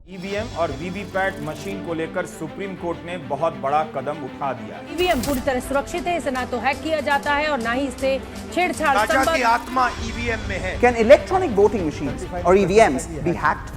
EVM और VVPAT machine को लेकर सुप्रीम कोर्ट ने बहुत बड़ा कदम उठा दिया है। ईवीएम पूरी तरह सुरक्षित है, इसे ना तो हैक किया जाता है और ना ही इससे छेड़छाड़ राजा संभव की आत्मा ईवीएम में है। Can electronic voting machines or EVMs be hacked?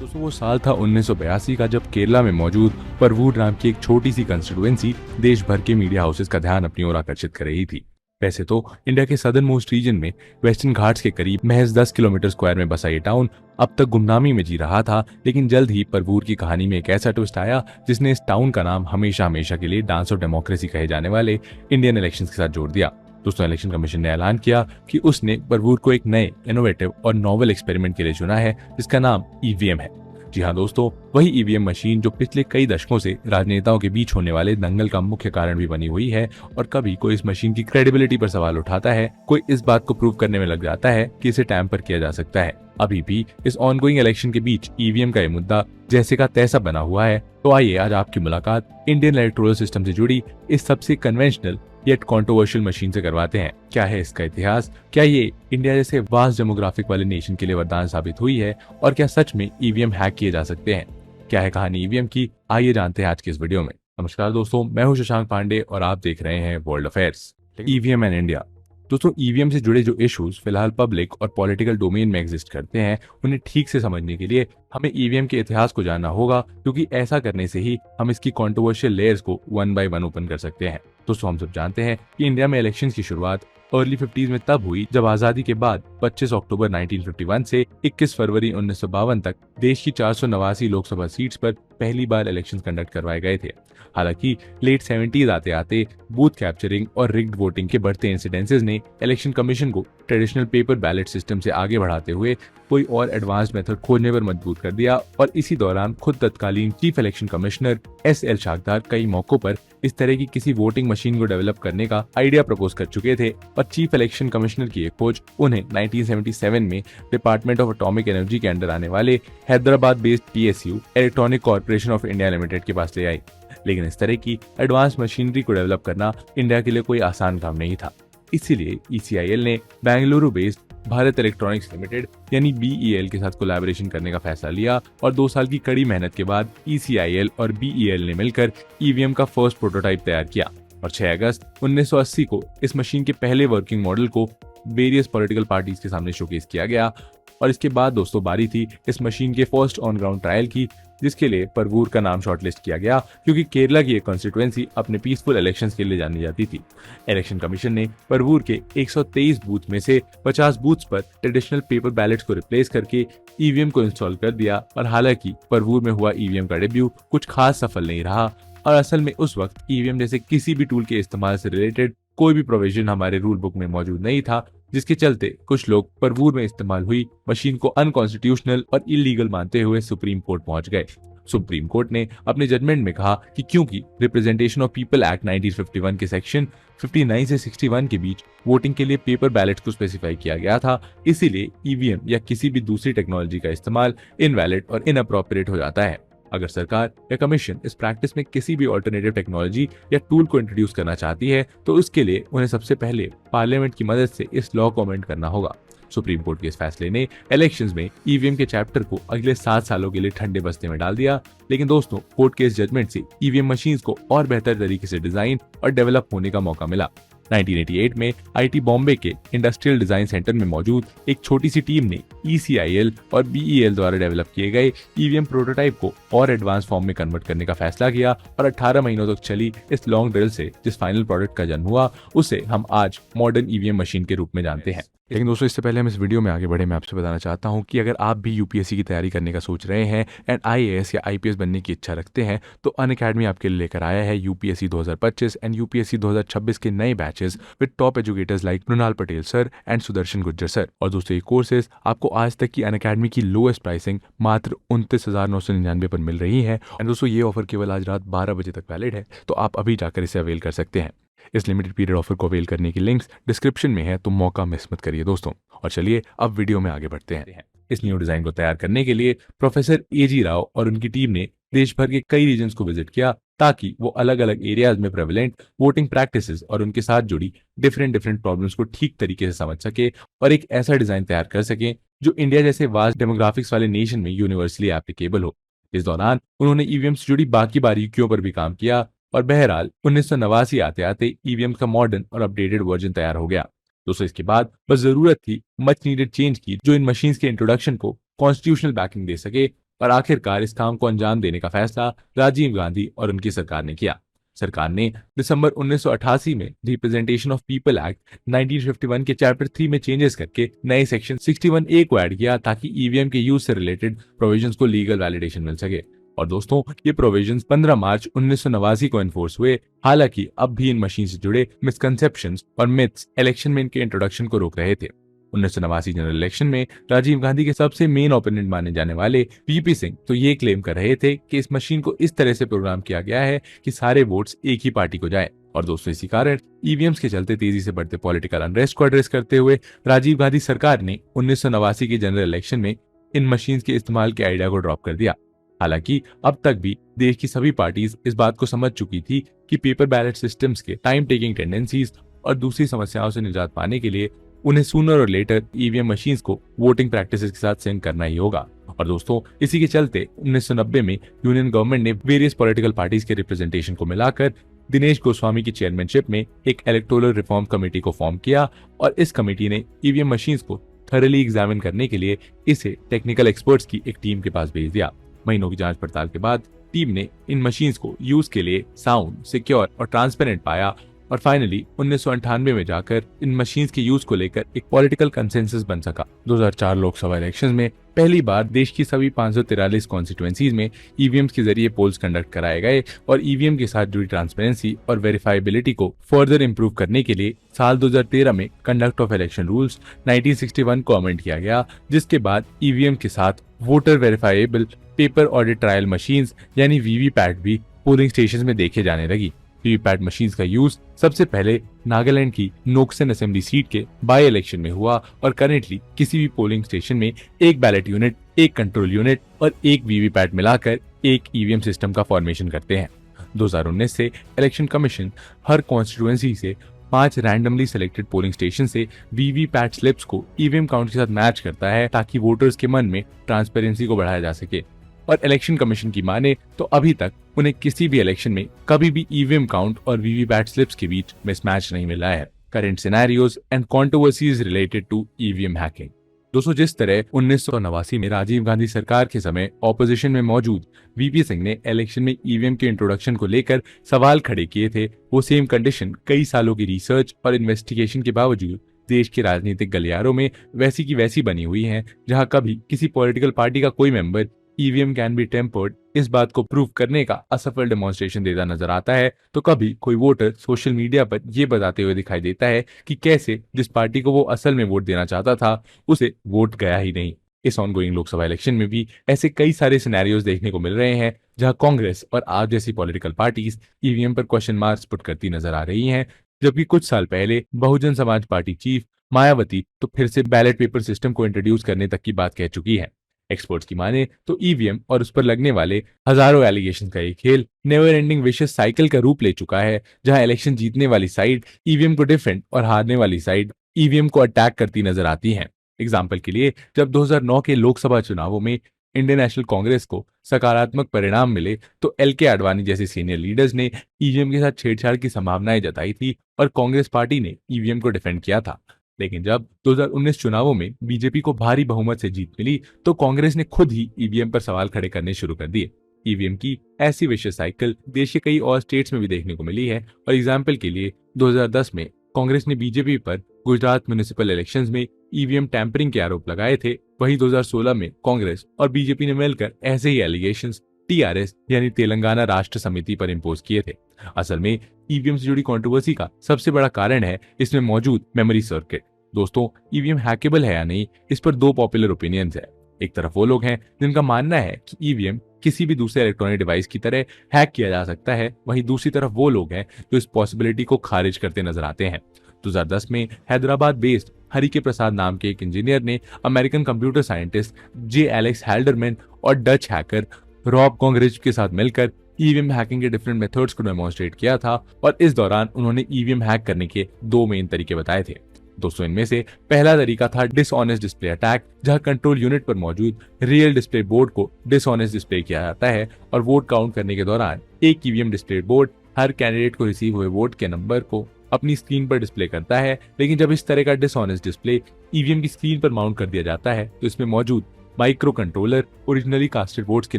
दोस्तों वो साल था 1982 का, जब केरला में मौजूद परवूर नाम की एक छोटी सी कंस्टिट्यूएंसी देश भर के मीडिया हाउसेस का ध्यान अपनी ओर आकर्षित कर रही थी। वैसे तो इंडिया के सदर्न मोस्ट रीजन में वेस्टर्न घाट्स के करीब महज 10 किलोमीटर स्क्वायर में बसा ये टाउन अब तक गुमनामी में जी रहा था, लेकिन जल्द ही परवूर की कहानी में एक ऐसा ट्विस्ट आया जिसने इस टाउन का नाम हमेशा हमेशा के लिए डांस ऑफ डेमोक्रेसी कहे जाने वाले इंडियन इलेक्शंस के साथ जोड़ दिया। दोस्तों, इलेक्शन कमीशन ने ऐलान किया कि उसने परवूर को एक नए इनोवेटिव और नॉवेल एक्सपेरिमेंट के लिए चुना है, जिसका नाम ईवीएम है। जी हाँ दोस्तों, वही ईवीएम मशीन जो पिछले कई दशकों से राजनेताओं के बीच होने वाले दंगल का मुख्य कारण भी बनी हुई है। और कभी कोई इस मशीन की क्रेडिबिलिटी पर सवाल उठाता है, कोई इस बात को प्रूव करने में लग जाता है कि इसे टैम्पर किया जा सकता है। अभी भी इस ऑनगोइंग इलेक्शन के बीच ईवीएम का ये मुद्दा जैसे का तैसा बना हुआ है। तो आइए आज आपकी मुलाकात इंडियन इलेक्टोरल सिस्टम से जुड़ी इस सबसे कन्वेंशनल येट कंट्रोवर्शियल मशीन से करवाते हैं। क्या है इसका इतिहास, क्या ये इंडिया जैसे वास्ट डेमोग्राफिक वाले नेशन के लिए वरदान साबित हुई है, और क्या सच में ईवीएम हैक किए जा सकते हैं? क्या है कहानी ईवीएम की, आइए जानते हैं आज की इस वीडियो में। नमस्कार दोस्तों, मैं हूं शशांक पांडे और आप देख रहे हैं world affairs. EVM and India. दोस्तों, ईवीएम से जुड़े जो इश्यूज फिलहाल पब्लिक और पॉलिटिकल डोमेन में एग्जिस्ट करते हैं, उन्हें ठीक से समझने के लिए हमें ईवीएम के इतिहास को जानना होगा, क्योंकि ऐसा करने से ही हम इसकी कंट्रोवर्शियल लेयर्स को वन बाय वन ओपन कर सकते हैं। दोस्तों, हम सब जानते हैं कि इंडिया में इलेक्शंस की शुरुआत अर्ली 50s में तब हुई जब आजादी के बाद 25 अक्टूबर 1951 से 21 फरवरी 1952 तक देश की 489 लोकसभा सीट्स पर पहली बार इलेक्शंस कंडक्ट करवाए गए थे। हालांकि लेट 70s आते आते बूथ कैप्चरिंग और रिग्ड वोटिंग के बढ़ते इंसिडेंसेस ने इलेक्शन कमीशन को ट्रेडिशनल पेपर बैलेट सिस्टम से आगे बढ़ाते हुए कोई और एडवांस मेथड खोजने पर मजबूर कर दिया। और इसी दौरान खुद तत्कालीन चीफ इलेक्शन कमिश्नर एस.एल. शाकदार कई मौकों पर इस तरह की किसी वोटिंग मशीन को डेवलप करने का आइडिया प्रपोज कर चुके थे, और चीफ इलेक्शन कमिश्नर की एक खोज उन्हें 1977 में डिपार्टमेंट ऑफ एटॉमिक एनर्जी के अंडर आने वाले Hyderabad based PSU electronic corporation of India limited के पास ले आई। लेकिन इस तरह की एडवांस मशीनरी को डेवलप करना इंडिया के लिए कोई आसान काम नहीं था। इसीलिए ECIL ने Bengaluru based Bharat electronics limited यानी BEL के साथ कोलैबोरेशन करने का फैसला लिया, और 2 साल की कड़ी मेहनत के बाद ECIL और BEL ने मिलकर ईवीएम का फर्स्ट प्रोटोटाइप तैयार किया। और 6 अगस्त 1980 को इस मशीन के पहले वर्किंग मॉडल को वेरियस पॉलिटिकल पार्टीज के सामने शोकेस किया गया। और इसके बाद दोस्तों बारी थी इस मशीन के फर्स्ट ऑन ग्राउंड ट्रायल की, जिसके लिए परवूर का नाम शॉर्टलिस्ट किया गया, क्योंकि केरला की एक कॉन्स्टिट्यूएंसी अपने पीसफुल इलेक्शंस के लिए जानी जाती थी। इलेक्शन कमीशन ने परवूर के 123 बूथ में से 50 बूथ्स पर ट्रेडिशनल पेपर बैलेट्स को रिप्लेस करके ईवीएम को इंस्टॉल कर दिया। और हालांकि परवूर में हुआ ईवीएम का डेब्यू कुछ खास सफल नहीं रहा, और असल में उस वक्त ईवीएम जैसे किसी भी टूल के इस्तेमाल से रिलेटेड कोई भी प्रोविजन हमारे रूल बुक में मौजूद नहीं था, जिसके चलते कुछ लोग परवूर में इस्तेमाल हुई मशीन को अनकॉन्स्टिट्यूशनल और इलीगल मानते हुए सुप्रीम कोर्ट पहुंच गए। सुप्रीम कोर्ट ने अपने जजमेंट में कहा कि क्योंकि रिप्रेजेंटेशन ऑफ पीपल एक्ट 1951 के सेक्शन 59 से 61 के बीच वोटिंग के लिए पेपर बैलेट को स्पेसिफाई किया गया था, इसीलिए ईवीएम या किसी भी दूसरी टेक्नोलॉजी का इस्तेमाल इनवैलिड और इनअप्रोप्रिएट हो जाता है। अगर सरकार या कमीशन इस प्रैक्टिस में किसी भी ऑल्टरनेटिव टेक्नोलॉजी या टूल को इंट्रोड्यूस करना चाहती है, तो उसके लिए उन्हें सबसे पहले पार्लियामेंट की मदद से इस लॉ को अमेंड करना होगा। सुप्रीम कोर्ट के इस फैसले ने इलेक्शंस में ईवीएम के चैप्टर को अगले 7 सालों के लिए ठंडे बस्ते में डाल दिया। लेकिन दोस्तों, कोर्ट के इस जजमेंट से ईवीएम मशीन्स को और बेहतर तरीके से डिजाइन और डेवलप होने का मौका मिला। 1988 में IIT बॉम्बे के इंडस्ट्रियल डिजाइन सेंटर में मौजूद एक छोटी सी टीम ने ECIL और BEL द्वारा डेवलप किए गए ईवीएम प्रोटोटाइप को और एडवांस फॉर्म में कन्वर्ट करने का फैसला किया, और 18 महीनों तक चली इस लॉन्ग ड्रिल से जिस फाइनल प्रोडक्ट का जन्म हुआ, उसे हम आज मॉडर्न ईवीएम मशीन के रूप में जानते हैं। लेकिन दोस्तों, इससे पहले हम इस वीडियो में आगे बढ़े, मैं आपसे बताना चाहता हूं कि अगर आप भी UPSC की तैयारी करने का सोच रहे हैं एंड IAS या IPS बनने की इच्छा रखते हैं, तो अनअकैडमी आपके लिए लेकर आया है UPSC 2025 एंड UPSC 2026 के नए batches with top educators like Mrinal Patel sir and Sudarshan Gujjar sir. और दोस्तों, ये कोर्सेज आपको आज तक की अनअकैडमी की लोएस्ट प्राइसिंग मात्र 29,999 पर मिल रही है। एंड दोस्तों, ये ऑफर केवल आज रात 12 बजे तक वैलिड है, तो आप अभी जाकर इसे अवेल कर सकते हैं। इस लिमिटेड पीरियड ऑफर को अवेल करने की लिंक्स डिस्क्रिप्शन में है, तो मौका मिस मत करिए दोस्तों। और चलिए अब वीडियो में आगे बढ़ते हैं। इस न्यू डिजाइन को तैयार करने के लिए प्रोफेसर AG राव और उनकी टीम ने देश भर के कई रीजन्स को विजिट किया, ताकि वो अलग अलग एरियाज में प्रेवलेंट वोटिंग प्रैक्टिसेस और उनके साथ जुड़ी डिफरेंट प्रॉब्लम्स को ठीक तरीके से समझ सके और एक ऐसा डिजाइन तैयार कर सके जो इंडिया जैसे वास्ट डेमोग्राफिक्स वाले नेशन में यूनिवर्सली एप्लीकेबल हो। इस दौरान उन्होंने ईवीएम से जुड़ी बाकी बारीकियों पर भी काम किया और बहरहाल 1989 आते आते ईवीएम का मॉडर्न और अपडेटेड वर्जन तैयार हो गया। दोस्तों इसके बाद बस जरूरत थी मच नीडेड चेंज की जो इन मशीन्स के इंट्रोडक्शन को कॉन्स्टिट्यूशनल बैकिंग दे सके और आखिरकार इस काम को अंजाम देने का फैसला राजीव गांधी और उनकी सरकार ने किया। सरकार ने दिसंबर 1988 में रिप्रेजेंटेशन ऑफ पीपल एक्ट 1951 के चैप्टर 3 में चेंजेस करके नए सेक्शन 61A को ऐड किया ताकि ईवीएम के यूज से रिलेटेड प्रोविजंस को लीगल वैलिडेशन मिल सके। और दोस्तों ये प्रोविजंस 15 मार्च 1989 को एनफोर्स हुए। हालांकि अब भी इन मशीन से जुड़े मिसकंसेप्शंस और मिथ्स इलेक्शन में इनके इंट्रोडक्शन को रोक रहे थे। 1989 जनरल इलेक्शन में राजीव गांधी के सबसे मेन ओपोनेंट माने जाने वाले वीपी सिंह तो ये क्लेम कर रहे थे कि इस मशीन को इस तरह से प्रोग्राम किया गया है कि सारे वोट्स एक ही पार्टी को जाए। और दोस्तों इसी कारण ईवीएम्स के चलते तेजी से बढ़ते पॉलिटिकल अनरेस्ट को एड्रेस करते हुए राजीव गांधी सरकार ने 1989 के जनरल इलेक्शन में इन मशीन के इस्तेमाल के आइडिया को ड्रॉप कर दिया। हालांकि अब तक भी देश की सभी पार्टीज इस बात को समझ चुकी थी कि पेपर बैलेट सिस्टम्स के टाइम टेकिंग टेंडेंसीज और दूसरी समस्याओं से निजात पाने के लिए उन्हें सूनर और लेटर ईवीएम मशीन्स को वोटिंग प्रैक्टिसेस के साथ सिंक करना ही होगा। और दोस्तों इसी के चलते 1990 में यूनियन गवर्नमेंट ने वेरियस पॉलिटिकल पार्टीज के रिप्रेजेंटेशन को मिलाकर दिनेश गोस्वामी की चेयरमैनशिप में एक इलेक्टोरल रिफॉर्म कमेटी को फॉर्म किया और इस कमेटी ने ईवीएम मशीन्स को थॉरली एग्जामिन करने के लिए इसे टेक्निकल एक्सपर्ट्स की एक टीम के पास भेज दिया। महीनों की जांच पड़ताल के बाद टीम ने इन मशीन्स को यूज के लिए साउंड, सिक्योर और ट्रांसपेरेंट पाया और फाइनली 1998 में जाकर इन मशीन्स के यूज को लेकर एक पॉलिटिकल कंसेंसस बन सका। 2004 लोकसभा इलेक्शंस में पहली बार देश की सभी 543 कॉन्स्टिट्यूएंसीज में ईवीएम्स के जरिए पोल्स कंडक्ट कराए गए और ईवीएम के साथ जुड़ी ट्रांसपेरेंसी और वेरिफाइबिलिटी को फर्दर इंप्रूव करने के लिए साल 2013 में कंडक्ट ऑफ इलेक्शन रूल्स 1961 को अमेंड किया गया, जिसके बाद ईवीएम के साथ voter verifiable paper audit trial machines यानी वीवीपैट भी पोलिंग स्टेशन में देखे जाने लगी। वीवीपैट मशीन्स का यूज सबसे पहले नागालैंड की नोक्सन असेंबली सीट के बाय इलेक्शन में हुआ और करेंटली किसी भी पोलिंग स्टेशन में एक बैलेट यूनिट, एक कंट्रोल यूनिट और एक वीवीपैट मिलाकर एक ईवीएम सिस्टम का फॉर्मेशन करते हैं। 2019 से इलेक्शन कमीशन हर कॉन्स्टिट्यूएंसी से 5 रैंडमली सिलेक्टेड पोलिंग स्टेशन से वीवीपैट स्लिप्स को ईवीएम काउंट के साथ मैच करता है ताकि वोटर्स के मन में ट्रांसपेरेंसी को बढ़ाया जा सके। और इलेक्शन कमीशन की माने तो अभी तक उन्हें किसी भी इलेक्शन में कभी भी ईवीएम काउंट और वीवीपैट स्लिप्स के बीच मिसमैच नहीं मिला है। Current scenarios and controversies related to EVM hacking. दोस्तों जिस तरह 1989 में राजीव गांधी सरकार के समय ऑपोजिशन में मौजूद वीपी सिंह ने इलेक्शन में ईवीएम के इंट्रोडक्शन को लेकर सवाल खड़े किए थे, वो सेम कंडीशन कई सालों की रिसर्च और इन्वेस्टिगेशन के बावजूद देश के राजनीतिक गलियारों में वैसी की वैसी बनी हुई है, जहां कभी किसी पॉलिटिकल पार्टी का कोई member EVM can be tempered इस बात को प्रूव करने का असफल डेमोन्स्ट्रेशन देता नजर आता है, तो कभी कोई वोटर सोशल मीडिया पर यह बताते हुए दिखाई देता है कि कैसे जिस पार्टी को वो असल में वोट देना चाहता था उसे वोट गया ही नहीं। इस ऑनगोइंग लोकसभा इलेक्शन में भी ऐसे कई सारे सिनेरियोज देखने को मिल रहे हैं जहां कांग्रेस और आप जैसी पॉलिटिकल पार्टीज ईवीएम पर क्वेश्चन मार्क्स पुट करती नजर आ रही हैं, जबकि कुछ साल पहले बहुजन समाज पार्टी चीफ मायावती तो फिर से बैलेट पेपर सिस्टम को इंट्रोड्यूस करने तक की बात कह चुकी है। एक्सपर्ट्स की माने तो ईवीएम और उस पर लगने वाले हजारों एलिगेशन का ये खेल नेवर एंडिंग विशियस साइकिल का रूप ले चुका है, जहां इलेक्शन जीतने वाली साइड ईवीएम को डिफेंड और हारने वाली साइड ईवीएम को अटैक करती नजर आती है। एग्जाम्पल के लिए जब 2009 के लोकसभा चुनावों में इंडियन नेशनल कांग्रेस को सकारात्मक परिणाम मिले तो एलके आडवाणी जैसे सीनियर लीडर्स ने ईवीएम के साथ छेड़छाड़ की संभावनाएं जताई थी और कांग्रेस पार्टी ने ईवीएम को डिफेंड किया था। लेकिन जब 2019 चुनावों में बीजेपी को भारी बहुमत से जीत मिली तो कांग्रेस ने खुद ही ईवीएम पर सवाल खड़े करने शुरू कर दिए। ईवीएम की ऐसी विशेष साइकिल देश के कई और स्टेट्स में भी देखने को मिली है और एग्जाम्पल के लिए 2010 में कांग्रेस ने बीजेपी पर गुजरात म्युनिसिपल इलेक्शंस में ईवीएम टैंपरिंग के आरोप लगाए थे। वहीं 2016 में कांग्रेस और बीजेपी ने मिलकर ऐसे ही एलिगेशंस टीआरएस यानी तेलंगाना राष्ट्र समिति पर इम्पोज किए थे। असल में ईवीएम से जुड़ी कंट्रोवर्सी का सबसे बड़ा कारण है इसमें मौजूद मेमोरी सर्किट। दोस्तों ईवीएम हैकेबल है या नहीं, इस पर दो पॉपुलर ओपिनियंस है। एक तरफ वो लोग हैं जिनका मानना है कि ईवीएम किसी भी दूसरे इलेक्ट्रॉनिक डिवाइस की तरह हैक किया जा सकता है, वहीं दूसरी तरफ वो लोग हैं जो इस पॉसिबिलिटी को खारिज करते नजर आते हैं। 2010 में हैदराबाद बेस्ड हरिके प्रसाद नाम के एक इंजीनियर ने अमेरिकन कंप्यूटर साइंटिस्ट जे एलेक्स हैल्डरमैन और डच हैकर रॉब कॉन्ग्रिज के साथ मिलकर ईवीएम हैकिंग के डिफरेंट मेथड्स को डेमोन्स्ट्रेट किया था और इस दौरान उन्होंने ईवीएम हैक करने के दो मेन तरीके बताए थे। दोस्तों इनमें से पहला तरीका था डिसऑनेस्ट डिस्प्ले अटैक, जहां कंट्रोल यूनिट पर मौजूद रियल डिस्प्ले बोर्ड को डिसऑनेस्ट डिस्प्ले किया जाता है और वोट काउंट करने के दौरान एक ईवीएम डिस्प्ले बोर्ड हर कैंडिडेट को रिसीव हुए वोट के नंबर को अपनी स्क्रीन पर डिस्प्ले करता है। लेकिन जब इस तरह का डिसऑनेस्ट डिस्प्ले ईवीएम की स्क्रीन पर माउंट कर दिया जाता है तो इसमें मौजूद micro controller originally casted votes के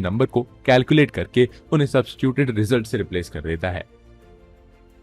नंबर को कैलकुलेट करके उन्हें सब्स्टिट्यूटेड रिजल्ट से रिप्लेस कर देता है।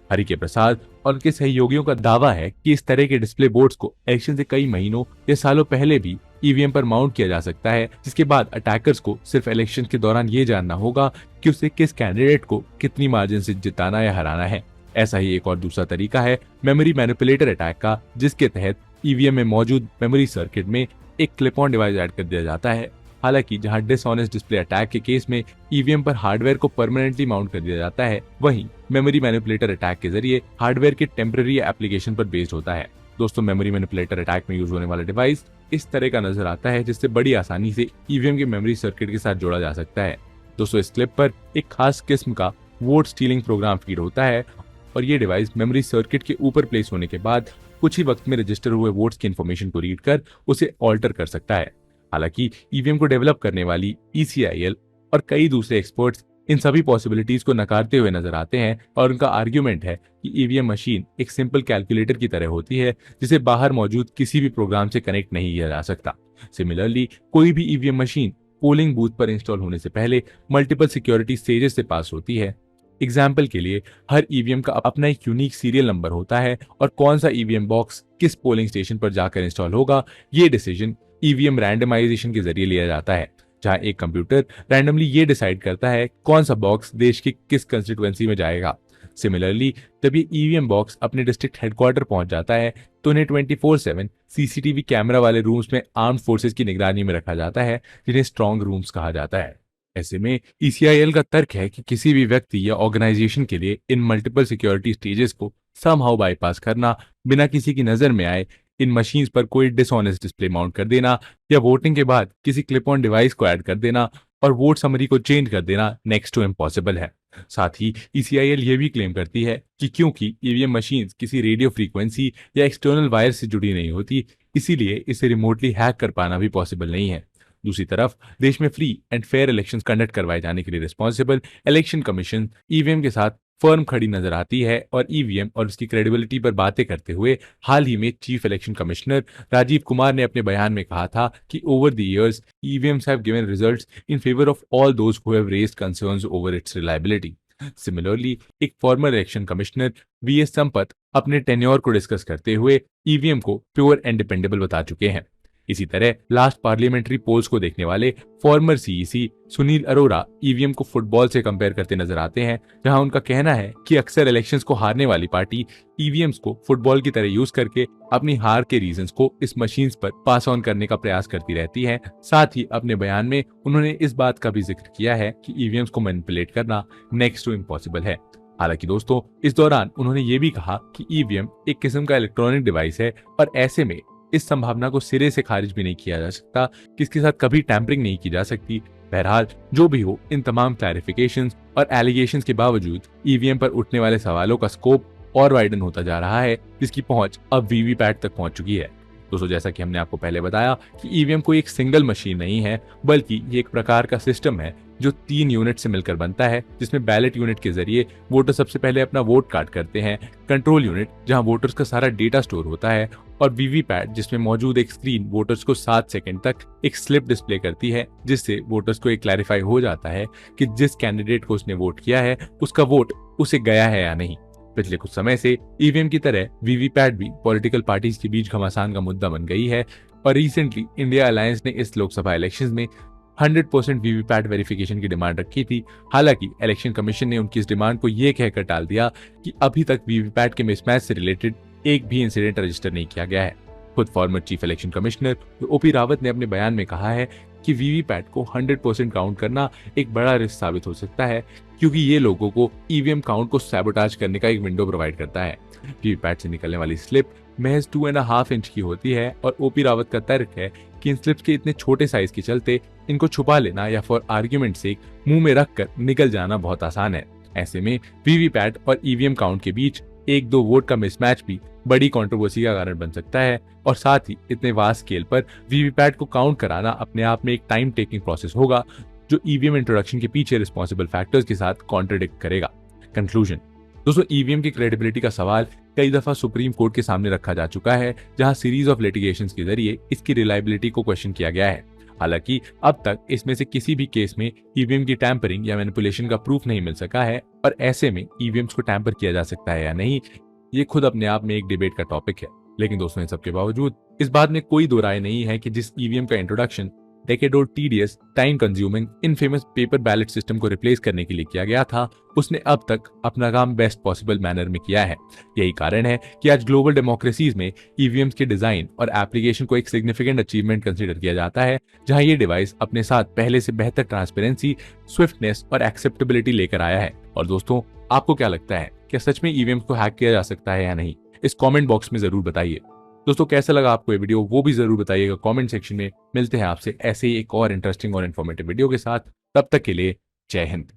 हरिके प्रसाद और उनके सहयोगियों का दावा है कि इस तरह के डिस्प्ले बोर्ड्स को इलेक्शन से कई महीनों या सालों पहले भी ईवीएम पर माउंट किया जा सकता है, जिसके बाद अटैकर्स को सिर्फ इलेक्शन के दौरान ये जानना होगा कि उसे किस कैंडिडेट को कितनी मार्जिन से जिताना या हराना है। ऐसा ही एक और दूसरा तरीका है मेमोरी मैनिपुलेटर अटैक का, जिसके तहत ईवीएम में मौजूद मेमोरी सर्किट में एक क्लिप ऑन डिवाइस ऐड कर दिया जाता है। हालांकि जहां डिसऑनेस्ट डिस्प्ले अटैक के केस में ईवीएम पर हार्डवेयर को परमानेंटली माउंट कर दिया जाता है, वहीं मेमोरी मैनिपुलेटर अटैक के जरिए हार्डवेयर के टेम्पररी एप्लीकेशन पर बेस्ड होता है। दोस्तों मेमोरी मैनिपुलेटर अटैक में यूज होने वाला डिवाइस इस तरह का नजर आता है, जिससे बड़ी आसानी से ईवीएम के मेमोरी सर्किट के साथ जोड़ा जा सकता है। दोस्तों इस क्लिप पर एक खास किस्म का वोट स्टीलिंग प्रोग्राम फीड होता है और ये डिवाइस मेमोरी सर्किट के ऊपर प्लेस होने के बाद कुछ ही वक्त में रजिस्टर हुए वोट्स की इन्फॉर्मेशन को रीड कर उसे ऑल्टर कर सकता है। हालांकि ईवीएम को डेवलप करने वाली ECIL और कई दूसरे एक्सपर्ट्स इन सभी पॉसिबिलिटीज को नकारते हुए नजर आते हैं और उनका आर्ग्यूमेंट है कि ईवीएम मशीन एक सिंपल कैलकुलेटर की तरह होती है, जिसे बाहर मौजूद किसी भी प्रोग्राम से कनेक्ट नहीं किया जा सकता। सिमिलरली कोई भी ईवीएम मशीन पोलिंग बूथ पर इंस्टॉल होने से पहले मल्टीपल सिक्योरिटी स्टेजेस से पास होती है। एग्जाम्पल के लिए हर ईवीएम का अपना एक यूनिक सीरियल नंबर होता है और कौन सा ईवीएम बॉक्स किस पोलिंग स्टेशन पर जाकर इंस्टॉल होगा ये डिसीजन ईवीएम रैंडमाइजेशन के जरिए लिया जाता है, जहां एक कंप्यूटर रैंडमली ये डिसाइड करता है कौन सा बॉक्स देश की किस कंस्टिट्यूएंसी में जाएगा। सिमिलरली जब ये ईवीएम बॉक्स अपने डिस्ट्रिक्ट हेडक्वार्टर पहुंच जाता है तो उन्हें 24/7 CCTV कैमरा वाले रूम्स में आर्म्ड फोर्सेस की निगरानी में रखा जाता है, जिन्हें स्ट्रॉन्ग रूम्स कहा जाता है। ऐसे में ECIL का तर्क है कि किसी भी व्यक्ति या ऑर्गेनाइजेशन के लिए इन मल्टीपल सिक्योरिटी स्टेजेस को समहाउ बाईपास करना, बिना किसी की नजर में आए इन मशीन्स पर कोई डिसऑनेस्ट डिस्प्ले माउंट कर देना या वोटिंग के बाद किसी क्लिप ऑन डिवाइस को ऐड कर देना और वोट समरी को चेंज कर देना नेक्स्ट टू इम्पॉसिबल है। साथ ही ECIL ये भी क्लेम करती है कि क्योंकि ईवीएम मशीन्स किसी रेडियो फ्रीक्वेंसी या एक्सटर्नल वायर से जुड़ी नहीं होती, इसीलिए इसे रिमोटली हैक कर पाना भी पॉसिबल नहीं है। दूसरी तरफ देश में free and fair elections conduct करवाए जाने के लिए रिस्पॉन्सिबल इलेक्शन कमीशन ईवीएम के साथ फर्म खड़ी नजर आती है और ईवीएम और उसकी क्रेडिबिलिटी पर बातें करते हुए हाल ही में chief election commissioner Rajiv Kumar ने अपने बयान में कहा था कि over the years EVMs have given results in favour of all those who have raised concerns over its reliability. Similarly एक former election commissioner VS Sampath अपने टेन्योर को डिस्कस करते हुए ईवीएम को प्योर एंड डिपेंडेबल बता चुके हैं। इसी तरह लास्ट पार्लियामेंट्री पोल्स को देखने वाले farmer CEC Sunil Arora EVM को फुटबॉल से कंपेयर करते नजर आते हैं, जहां उनका कहना है कि अक्सर इलेक्शंस को हारने वाली पार्टी ईवीएम्स को फुटबॉल की तरह यूज करके अपनी हार के रीजंस को इस मशीन्स पर पास ऑन करने का प्रयास करती रहती है। साथ ही अपने बयान में उन्होंने इस बात का भी जिक्र किया है कि ईवीएम्स को मैनिपुलेट करना नेक्स्ट टू इम्पॉसिबल है। हालांकि दोस्तों इस दौरान उन्होंने ये भी कहा कि ईवीएम एक किस्म का इलेक्ट्रॉनिक डिवाइस है और ऐसे में इस संभावना को सिरे से खारिज भी नहीं किया जा सकता कि इसके साथ कभी टैंपरिंग नहीं की जा सकती। बहरहाल जो भी हो, इन तमाम क्लैरिफिकेशंस और एलिगेशंस के बावजूद ईवीएम पर उठने वाले सवालों का स्कोप और वाइडन होता जा रहा है, जिसकी पहुंच अब वीवीपैट तक पहुंच चुकी है। दोस्तों जैसा कि हमने आपको पहले बताया कि ईवीएम कोई एक सिंगल मशीन नहीं है, बल्कि ये एक प्रकार का सिस्टम है जो 3 यूनिट से मिलकर बनता है, जिसमें बैलेट यूनिट के जरिए वोटर सबसे पहले अपना वोट कास्ट करते हैं, कंट्रोल यूनिट जहां वोटर्स का सारा डेटा स्टोर होता है, और वीवीपैट जिसमें मौजूद एक स्क्रीन वोटर्स को 7 सेकंड तक एक स्लिप डिस्प्ले करती है, जिससे वोटर्स को एक क्लैरिफाई हो जाता है कि जिस कैंडिडेट को उसने वोट किया है उसका वोट उसे गया है या नहीं। पिछले कुछ समय से ईवीएम की तरह वीवीपैट भी पॉलिटिकल पार्टीज के बीच घमासान का मुद्दा बन गई है और रिसेंटली इंडिया अलायंस ने इस लोकसभा इलेक्शंस में 100% वीवीपैट वेरिफिकेशन की डिमांड रखी थी। हालांकि इलेक्शन कमीशन ने उनकी इस डिमांड को यह कहकर टाल दिया कि अभी तक वीवीपैट के मिसमैच से रिलेटेड एक भी इंसिडेंट रजिस्टर नहीं किया गया है। खुद former chief election commissioner OP Rawat ने अपने बयान में कहा है कि वीवीपैट को 100% काउंट करना एक बड़ा रिस्क साबित हो सकता है, क्योंकि ये लोगों को ईवीएम काउंट को सैबोटाज करने का एक विंडो प्रोवाइड करता है। वीवीपैट से निकलने वाली स्लिप महज 2.5 इंच की होती है और OP रावत का तर्क है कि इन स्लिप्स के इतने छोटे साइज के चलते इनको छुपा लेना या फॉर आर्ग्यूमेंट से मुंह में रखकर निकल जाना बहुत आसान है। ऐसे में वीवीपैट और ईवीएम काउंट के बीच एक दो वोट का मिसमैच भी बड़ी कंट्रोवर्सी का कारण बन सकता है और साथ ही इतने वास्ट स्केल पर वीवीपैट को काउंट कराना अपने आप में एक टाइम टेकिंग प्रोसेस होगा जो ईवीएम इंट्रोडक्शन के पीछे रिस्पॉन्सिबल फैक्टर्स के साथ कॉन्ट्रडिक्ट करेगा। कंक्लूजन दोस्तों, ईवीएम की क्रेडिबिलिटी का सवाल कई दफा सुप्रीम कोर्ट के सामने रखा जा चुका है, जहां सीरीज ऑफ लिटिगेशंस के जरिए इसकी रिलायबिलिटी को क्वेश्चन किया गया है। हालांकि अब तक इसमें से किसी भी केस में ईवीएम की टैंपरिंग या मैनिपुलेशन का प्रूफ नहीं मिल सका है और ऐसे में ईवीएम्स को टैंपर किया जा सकता है या नहीं, ये खुद अपने आप में एक डिबेट का टॉपिक है। लेकिन दोस्तों, इन सबके बावजूद इस बात में कोई दो राय नहीं है कि जिस ईवीएम का introduction decade-old tedious time consuming infamous paper ballot system को रिप्लेस करने के लिए किया गया था, उसने अब तक अपना काम बेस्ट पॉसिबल मैनर में किया है। यही कारण है कि आज ग्लोबल डेमोक्रेसीज में ईवीएम्स के डिजाइन और एप्लीकेशन को एक सिग्निफिकेंट अचीवमेंट कंसीडर किया जाता है, जहां ये डिवाइस अपने साथ पहले से बेहतर ट्रांसपेरेंसी, स्विफ्टनेस और एक्सेप्टेबिलिटी लेकर आया है। और दोस्तों, आपको क्या लगता है, क्या सच में ईवीएम्स को हैक किया जा सकता है या नहीं? इस कमेंट बॉक्स में जरूर बताइए। दोस्तों, कैसा लगा आपको ये वीडियो वो भी जरूर बताइएगा कमेंट सेक्शन में। मिलते हैं आपसे ऐसे ही एक और इंटरेस्टिंग और इन्फॉर्मेटिव वीडियो के साथ। तब तक के लिए जय हिंद।